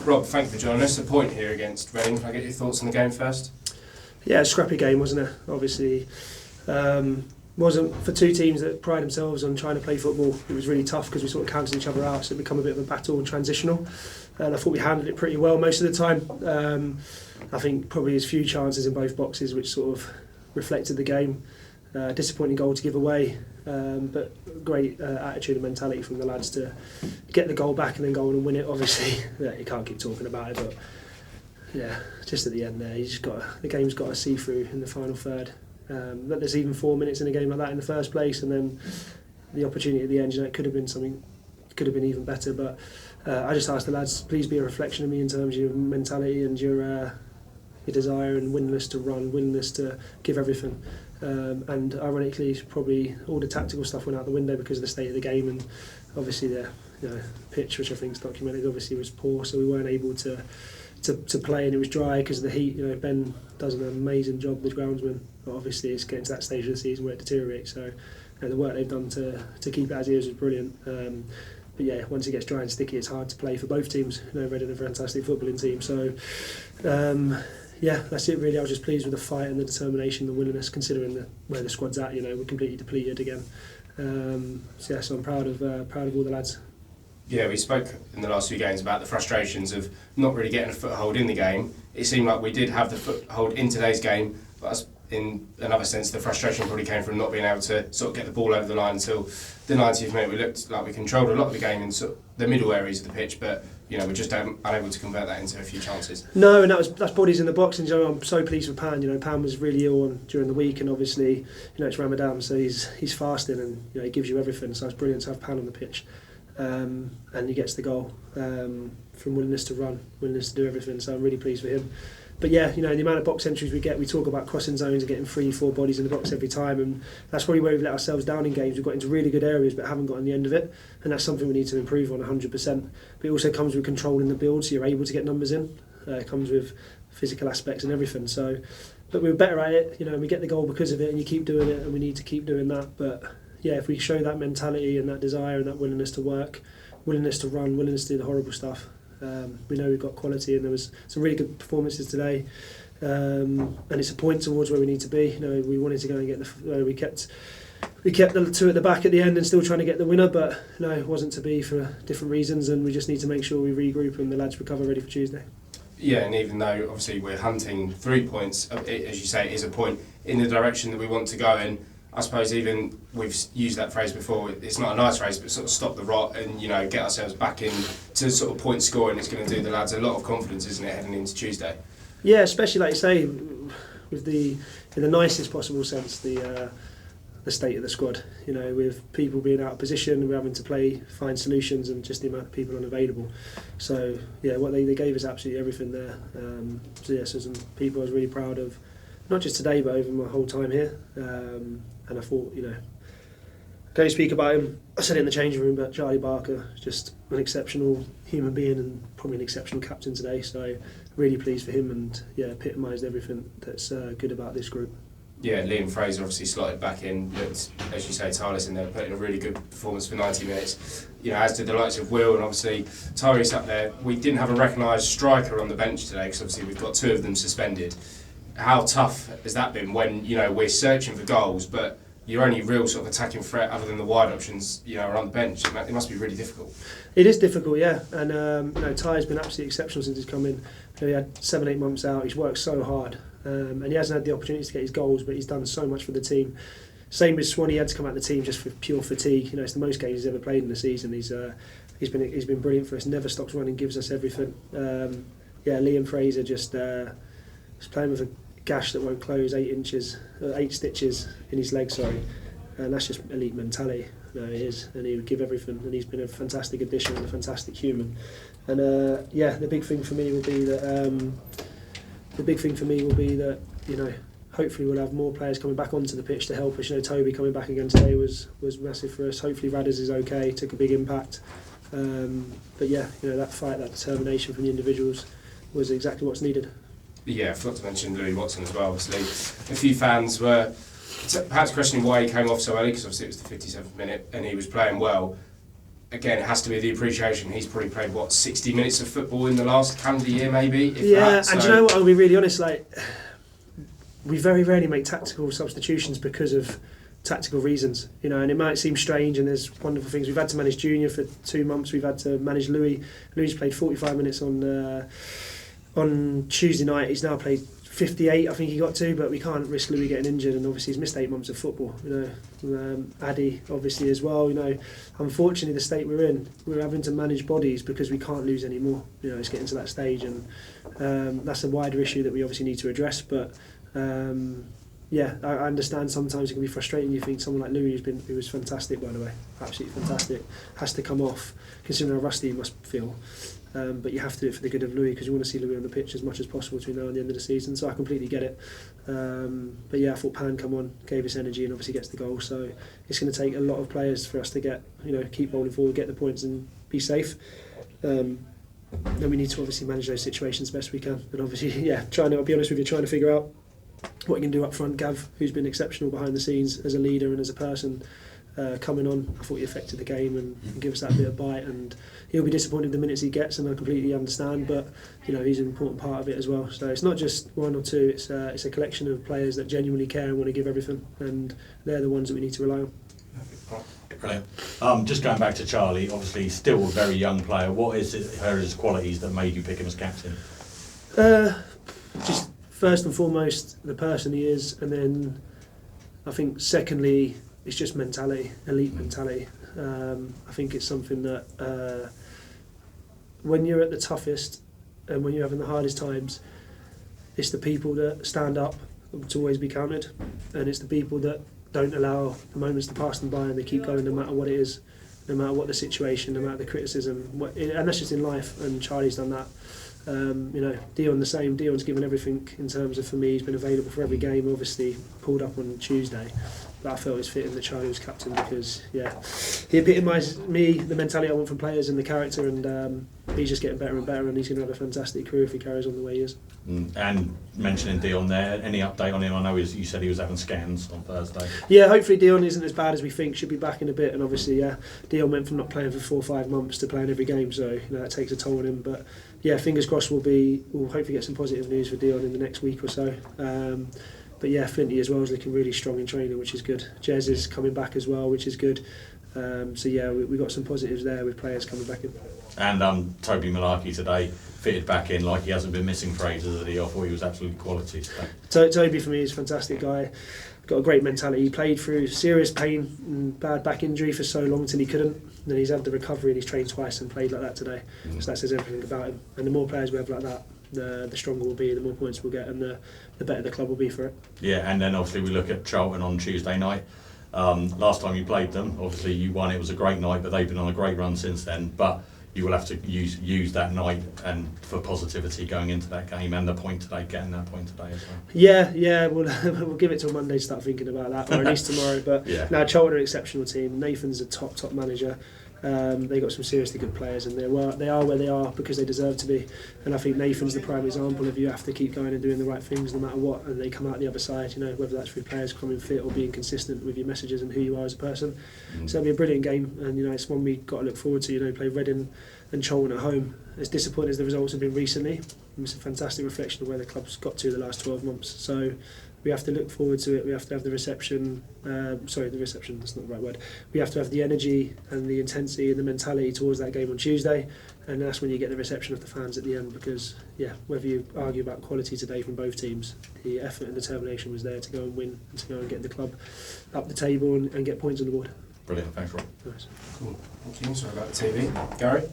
Rob, thank you for joining us. A point here against Reading. Can I get your thoughts on the game first? Yeah, a scrappy game, wasn't it? Obviously, wasn't for two teams that pride themselves on trying to play football. It was really tough because we sort of cancelled each other out, so it became a bit of a battle and transitional. And I thought we handled it pretty well most of the time. I think probably as few chances in both boxes, which sort of reflected the game. Disappointing goal to give away, but great attitude and mentality from the lads to get the goal back and then go on and win it. Obviously, you can't keep talking about it, but yeah, just at the end there, the game's got to see through in the final third. That there's even 4 minutes in a game like that in the first place, and then the opportunity at the end, it could have been something, could have been even better. But I just asked the lads, please be a reflection of me in terms of your mentality and your desire and willingness to run, willingness to give everything. And ironically, probably all the tactical stuff went out the window because of the state of the game, and obviously the pitch, which I think is documented, obviously was poor, so we weren't able to play, and it was dry because of the heat. Ben does an amazing job, the groundsman, but obviously it's getting to that stage of the season where it deteriorates. So the work they've done to keep it as is was brilliant. But yeah, once it gets dry and sticky, it's hard to play for both teams. Reading are a fantastic footballing team, so. Yeah, that's it really. I was just pleased with the fight and the determination, the willingness, considering where the squad's at. We're completely depleted again. So I'm proud of all the lads. Yeah, we spoke in the last few games about the frustrations of not really getting a foothold in the game. It seemed like we did have the foothold in today's game, but in another sense, the frustration probably came from not being able to sort of get the ball over the line until the 90th minute. We looked like we controlled a lot of the game in sort of the middle areas of the pitch, but we're just unable to convert that into a few chances. No, and that's bodies in the box, and I'm so pleased with Pan. Pan was really ill during the week, and obviously it's Ramadan, so he's fasting, and he gives you everything. So it's brilliant to have Pan on the pitch, and he gets the goal from willingness to run, willingness to do everything. So I'm really pleased for him. But yeah, the amount of box entries we get, we talk about crossing zones and getting 3-4 bodies in the box every time, and that's probably where we've let ourselves down in games. We've got into really good areas but haven't gotten the end of it, and that's something we need to improve on 100%. But it also comes with controlling the build, so you're able to get numbers in. It comes with physical aspects and everything. So, but we're better at it, and we get the goal because of it, and you keep doing it, and we need to keep doing that. But yeah, if we show that mentality and that desire and that willingness to work, willingness to run, willingness to do the horrible stuff, we know we've got quality, and there was some really good performances today. And it's a point towards where we need to be. We wanted to go and get we kept the two at the back at the end and still trying to get the winner, but it wasn't to be for different reasons, and we just need to make sure we regroup and the lads recover ready for Tuesday. Yeah, and even though obviously we're hunting 3 points, as you say, it is a point in the direction that we want to go, and I suppose even we've used that phrase before, it's not a nice phrase, but sort of stop the rot and get ourselves back in to sort of point scoring. It's going to do the lads a lot of confidence, isn't it, heading into Tuesday? Yeah, especially like you say, with in the nicest possible sense, the state of the squad. With people being out of position, we're having to find solutions, and just the amount of people unavailable. So yeah, what they gave us absolutely everything there. So some people I was really proud of, not just today but over my whole time here. And I thought, don't speak about him. I said it in the changing room, but Charlie Barker, just an exceptional human being and probably an exceptional captain today. So really pleased for him, and epitomised everything that's good about this group. Yeah, Liam Fraser obviously slotted back in, looked, as you say, tireless in there, put in a really good performance for 90 minutes. As did the likes of Will, and obviously Tyrese up there. We didn't have a recognised striker on the bench today because obviously we've got 2 of them suspended. How tough has that been when we're searching for goals, but your only real sort of attacking threat other than the wide options are on the bench? It must be really difficult. It is difficult, yeah, and Ty's been absolutely exceptional since he's come in. He had 7-8 months out. He's worked so hard, and he hasn't had the opportunities to get his goals, but he's done so much for the team. Same with Swan, he had to come out of the team just for pure fatigue. It's the most games he's ever played in the season. He's been brilliant for us. Never stops running, gives us everything. Liam Fraser just is playing with a gash that won't close, 8 stitches in his leg, and that's just elite mentality. He is, and he would give everything, and he's been a fantastic addition and a fantastic human. And the big thing for me will be that hopefully we'll have more players coming back onto the pitch to help us. Toby coming back again today was massive for us. Hopefully Radders is okay, took a big impact. That fight, that determination from the individuals was exactly what's needed. Yeah, I forgot to mention Louis Watson as well. Obviously, a few fans were perhaps questioning why he came off so early, because obviously it was the 57th minute and he was playing well. again, it has to be the appreciation. He's probably played, 60 minutes of football in the last calendar year, maybe? If yeah, that, so. And do you know what, I'll be really honest, like, we very rarely make tactical substitutions because of tactical reasons, you know, and it might seem strange, and there's wonderful things. We've had to manage Junior for 2 months, we've had to manage Louis. Louis played 45 minutes on Tuesday night. He's now played 58, I think he got to, but we can't risk Louis getting injured, and obviously he's missed 8 months of football, you know. Addy obviously as well, you know. Unfortunately, the state we're in, we're having to manage bodies because we can't lose any more, you know. It's getting to that stage, and that's a wider issue that we obviously need to address, but yeah, I understand sometimes it can be frustrating. You think someone like Louis, who was fantastic, by the way, absolutely fantastic, has to come off, considering how rusty he must feel. But you have to do it for the good of Louis, because you want to see Louis on the pitch as much as possible between now and the end of the season. So I completely get it. But yeah, I thought Pan come on, gave us energy, and obviously gets the goal. So it's going to take a lot of players for us to get, you know, keep rolling forward, get the points, and be safe. Then we need to obviously manage those situations best we can. And obviously, yeah, I'll be honest with you, trying to figure out what you can do up front. Gav, who's been exceptional behind the scenes as a leader and as a person, coming on, I thought he affected the game and give us that bit of bite, and he'll be disappointed the minutes he gets, and I completely understand, but you know, he's an important part of it as well. So it's not just one or two, it's a collection of players that genuinely care and want to give everything, and they're the ones that we need to rely on. Brilliant. Just going back to Charlie, obviously still a very young player. What is it, his qualities that made you pick him as captain? Just first and foremost, the person he is, and then I think secondly, it's just mentality, elite mentality. I think it's something that when you're at the toughest and when you're having the hardest times, it's the people that stand up to always be counted, and it's the people that don't allow the moments to pass them by, and they keep going no matter what it is, no matter what the situation, no matter the criticism, and that's just in life, and Charlie's done that. You know, Dion the same. Dion's given everything in terms of, for me, he's been available for every game, obviously pulled up on Tuesday, but I felt it was fitting that Charlie was captain, because yeah, he epitomised me, the mentality I want from players, and the character, and he's just getting better and better, and he's going to have a fantastic career if he carries on the way he is. And mentioning Dion there, any update on him? I know you said he was having scans on Thursday. Yeah, hopefully Dion isn't as bad as we think, should be back in a bit, and obviously yeah, Dion went from not playing for 4 or 5 months to playing every game, so you know, that takes a toll on him, but yeah, fingers crossed we'll hopefully get some positive news for Dion in the next week or so. But yeah, Flinty as well is looking really strong in training, which is good. Jez is coming back as well, which is good. So yeah, we got some positives there with players coming back in. And Toby Malarkey today fitted back in like he hasn't been missing phrases that he thought he was absolutely quality. Toby for me is a fantastic guy. Got a great mentality. He played through serious pain and bad back injury for so long until he couldn't. Then he's had the recovery, and he's trained twice and played like that today. So that says everything about him. And the more players we have like that, the stronger we'll be, the more points we'll get, and the better the club will be for it. Yeah, and then obviously we look at Charlton on Tuesday night. Last time you played them, obviously you won. It was a great night, but they've been on a great run since then. But you will have to use that night and for positivity going into that game, and the point today, getting that point today as well. Yeah, we'll give it till Monday to start thinking about that, or at least tomorrow. But yeah. Now Charlton are an exceptional team. Nathan's a top manager. They got some seriously good players, and they are where they are because they deserve to be. And I think Nathan's the prime example of you have to keep going and doing the right things no matter what, and they come out the other side. You know, whether that's through players coming fit or being consistent with your messages and who you are as a person. So it'll be a brilliant game, and you know, it's one we got to look forward to. You know, play Reading and Charlton at home. As disappointing as the results have been recently, it's a fantastic reflection of where the club's got to the last 12 months. So we have to look forward to it. We have to have the reception. The reception, that's not the right word. We have to have the energy and the intensity and the mentality towards that game on Tuesday, and that's when you get the reception of the fans at the end. Because yeah, whether you argue about quality today from both teams, the effort and determination was there to go and win and to go and get the club up the table and get points on the board. Brilliant, thanks Rob. Nice. Cool. Thank you. Sorry about the TV. Gary?